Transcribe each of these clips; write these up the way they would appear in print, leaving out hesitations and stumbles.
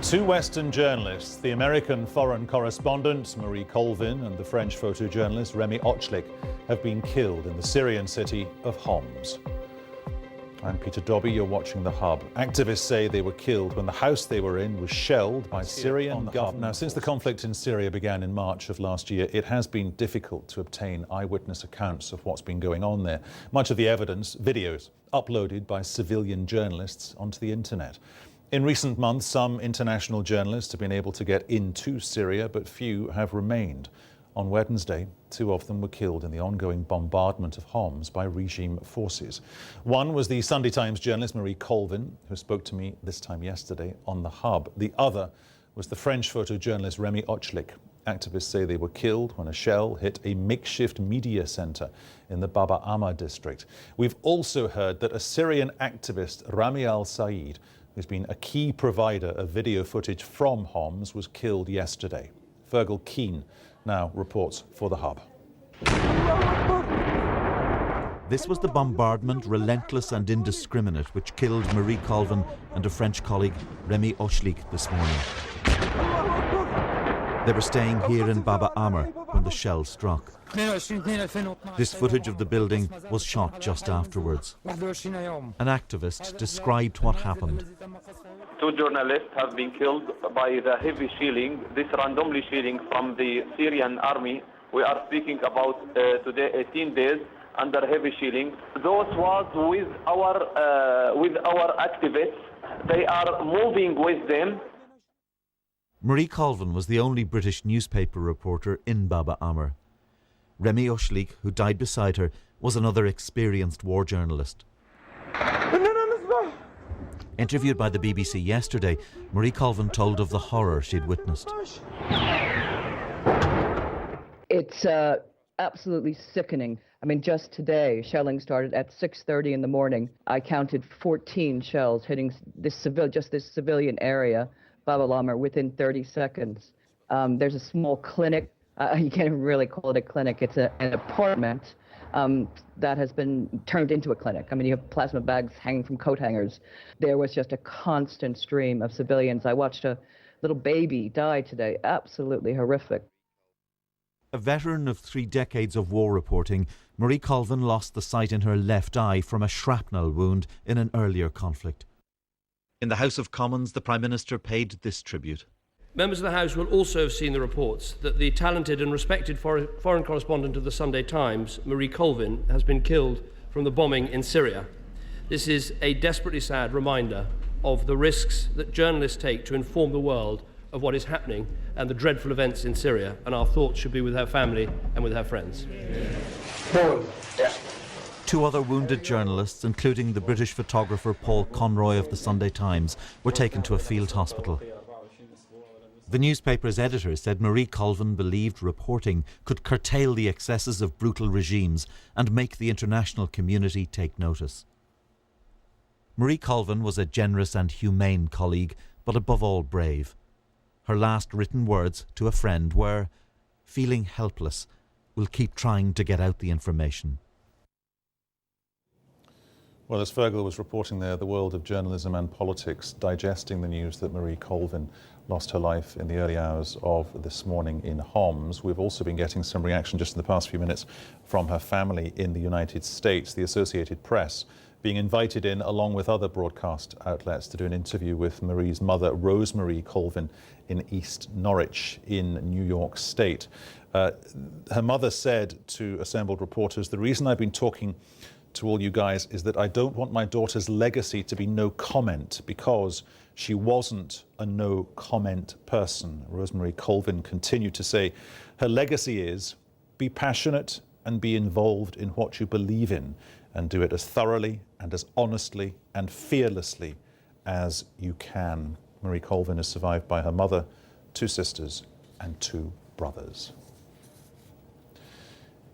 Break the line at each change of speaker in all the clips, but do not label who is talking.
Two Western journalists, the American foreign correspondent Marie Colvin and the French photojournalist Remy Ochlik, have been killed in the Syrian city of Homs. I'm Peter Dobby, you're watching The Hub. Activists say they were killed when the house they were in was shelled by Syrian government. Now, since the conflict in Syria began in March of last year, it has been difficult to obtain eyewitness accounts of what's been going on there. Much of the evidence, videos, uploaded by civilian journalists onto the internet. In recent months, some international journalists have been able to get into Syria, but few have remained. On Wednesday, two of them were killed in the ongoing bombardment of Homs by regime forces. One was the Sunday Times journalist Marie Colvin, who spoke to me this time yesterday on The Hub. The other was the French photojournalist Remy Ochlik. Activists say they were killed when a shell hit a makeshift media centre in the Baba Amma district. We've also heard that a Syrian activist, Rami al-Said, who's been a key provider of video footage from Homs, was killed yesterday. Fergal Keane now reports for The Hub.
This was the bombardment, relentless and indiscriminate, which killed Marie Colvin and a French colleague, Remy Ochlik, this morning. They were staying here in Baba Amr when the shell struck. This footage of the building was shot just afterwards. An activist described what happened.
Two journalists have been killed by the heavy shelling, this randomly shelling from the Syrian army. We are speaking about today 18 days under heavy shelling. Those was with our activists. They are moving with them.
Marie Colvin was the only British newspaper reporter in Baba Amr. Remy Ochlik, who died beside her, was another experienced war journalist. Interviewed by the BBC yesterday, Marie Colvin told of the horror she'd witnessed.
It's absolutely sickening. I mean, just today, shelling started at 6:30 in the morning. I counted 14 shells hitting this civilian area, Bab al-Amr, within 30 seconds. There's a small clinic. You can't even really call it a clinic. It's an apartment that has been turned into a clinic. I mean, you have plasma bags hanging from coat hangers. There was just a constant stream of civilians. I watched a little baby die today. Absolutely horrific.
A veteran of 3 decades of war reporting, Marie Colvin lost the sight in her left eye from a shrapnel wound in an earlier conflict. In the House of Commons, the Prime Minister paid this tribute.
Members of the House will also have seen the reports that the talented and respected foreign correspondent of the Sunday Times, Marie Colvin, has been killed from the bombing in Syria. This is a desperately sad reminder of the risks that journalists take to inform the world of what is happening and the dreadful events in Syria, and our thoughts should be with her family and with her friends.
Two other wounded journalists, including the British photographer Paul Conroy of the Sunday Times, were taken to a field hospital. The newspaper's editor said Marie Colvin believed reporting could curtail the excesses of brutal regimes and make the international community take notice. Marie Colvin was a generous and humane colleague, but above all brave. Her last written words to a friend were, "Feeling helpless, we'll keep trying to get out the information."
Well, as Fergal was reporting there, the world of journalism and politics digesting the news that Marie Colvin lost her life in the early hours of this morning in Homs. We've also been getting some reaction just in the past few minutes from her family in the United States. The Associated Press being invited in, along with other broadcast outlets, to do an interview with Marie's mother, Rosemary Colvin, in East Norwich in New York State. Her mother said to assembled reporters, "The reason I've been talking to all you guys is that I don't want my daughter's legacy to be no comment, because she wasn't a no comment person." Rosemary Colvin continued to say, her legacy is be passionate and be involved in what you believe in, and do it as thoroughly and as honestly and fearlessly as you can. Marie Colvin is survived by her mother, 2 sisters and 2 brothers.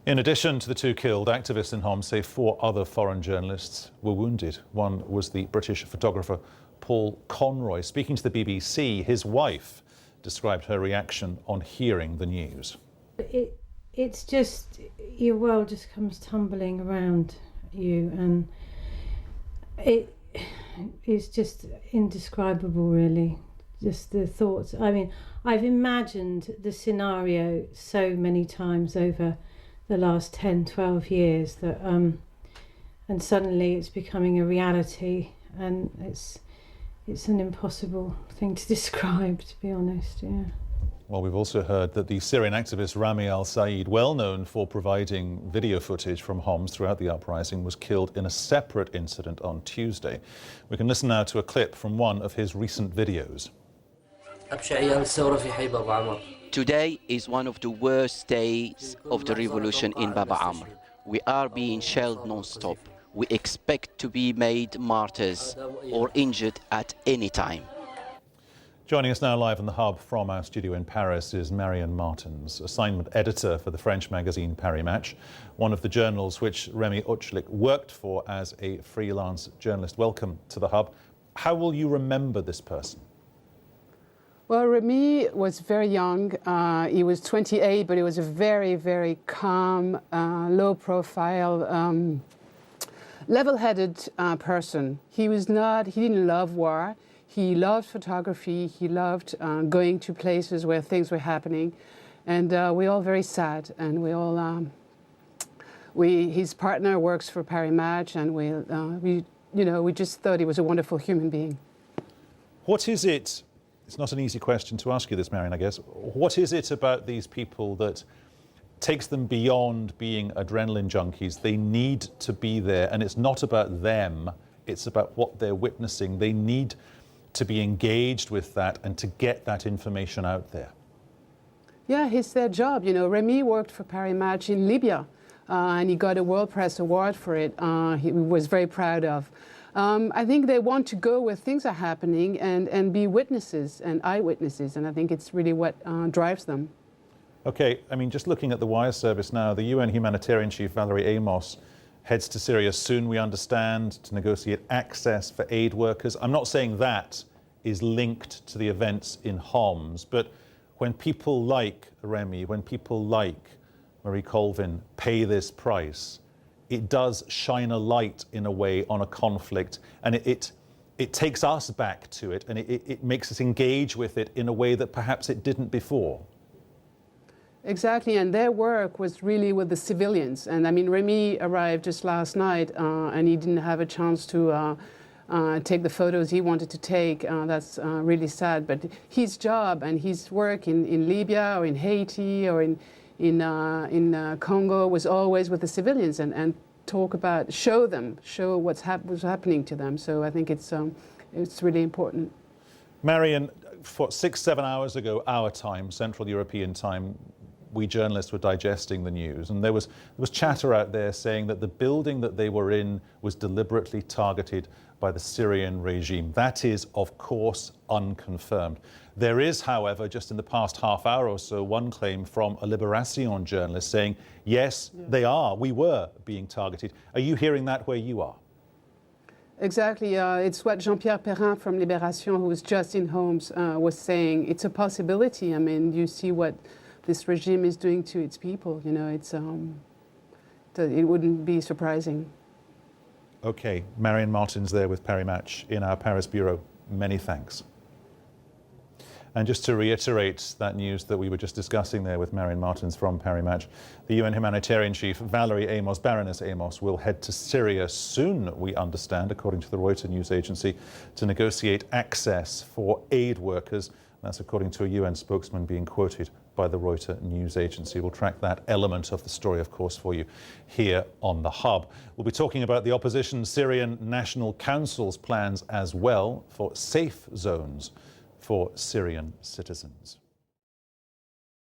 In addition to the 2 killed, activists in Homs say 4 other foreign journalists were wounded. One was the British photographer Paul Conroy. Speaking to the BBC, his wife described her reaction on hearing the news.
It's just, your world just comes tumbling around you, and it is just indescribable, really. just the thoughts. I mean, I've imagined the scenario so many times over the last 10, 12 years that, and suddenly it's becoming a reality, and it's an impossible thing to describe, to be honest, yeah.
Well, we've also heard that the Syrian activist Rami al-Said, well known for providing video footage from Homs throughout the uprising, was killed in a separate incident on Tuesday. We can listen now to a clip from one of his recent videos.
Today is one of the worst days of the revolution in Baba Amr. We are being shelled non-stop. We expect to be made martyrs or injured at any time.
Joining us now live in the hub from our studio in Paris is Marion Martins, assignment editor for the French magazine Paris Match, one of the journals which Rémi Ochlik worked for as a freelance journalist. Welcome to the hub. How will you remember this person?
Well, Rémi was very young. He was 28, but he was a very, very calm, low-profile, level-headed person. He didn't love war. He loved photography. He loved going to places where things were happening, and we're all very sad. And we all, his partner works for Paris Match, and we just thought he was a wonderful human being.
What is it? It's not an easy question to ask you this, Marion, I guess. What is it about these people that takes them beyond being adrenaline junkies? They need to be there, and it's not about them, it's about what they're witnessing. They need to be engaged with that and to get that information out there.
Yeah, it's their job. You know, Rémi worked for Paris Match in Libya, and he got a World Press Award for it. He was very proud of. I think they want to go where things are happening and be witnesses and eyewitnesses, and I think it's really what drives them.
Okay, I mean, just looking at the wire service now, the UN humanitarian chief, Valerie Amos, heads to Syria soon, we understand, to negotiate access for aid workers. I'm not saying that is linked to the events in Homs, but when people like Rémi, when people like Marie Colvin pay this price, it does shine a light in a way on a conflict, and it takes us back to it, and it makes us engage with it in a way that perhaps it didn't before.
Exactly, and their work was really with the civilians. And I mean, Rémi arrived just last night, and he didn't have a chance to take the photos he wanted to take. That's really sad. But his job and his work in Libya or in Haiti or in Congo was always with the civilians and talk about, show what's happening to them. So I think it's really important.
Marion, 6-7 hours ago, our time, Central European time, we journalists were digesting the news, and there was chatter out there saying that the building that they were in was deliberately targeted by the Syrian regime. That is, of course, unconfirmed. There is, however, just in the past half hour or so, one claim from a Libération journalist saying, yes, we were being targeted. Are you hearing that where you are?
Exactly. It's what Jean-Pierre Perrin from Libération, who was just in Homs, was saying. It's a possibility. I mean, you see what this regime is doing to its people. You know, it wouldn't be surprising.
Okay, Marion Martins there with Paris Match in our Paris bureau. Many thanks. And just to reiterate that news that we were just discussing there with Marion Martins from Paris Match, the UN humanitarian chief, Valerie Amos, Baroness Amos, will head to Syria soon, we understand, according to the Reuters news agency, to negotiate access for aid workers. That's according to a UN spokesman being quoted by the Reuters news agency. We'll track that element of the story, of course, for you here on The Hub. We'll be talking about the opposition Syrian National Council's plans as well for safe zones for Syrian citizens.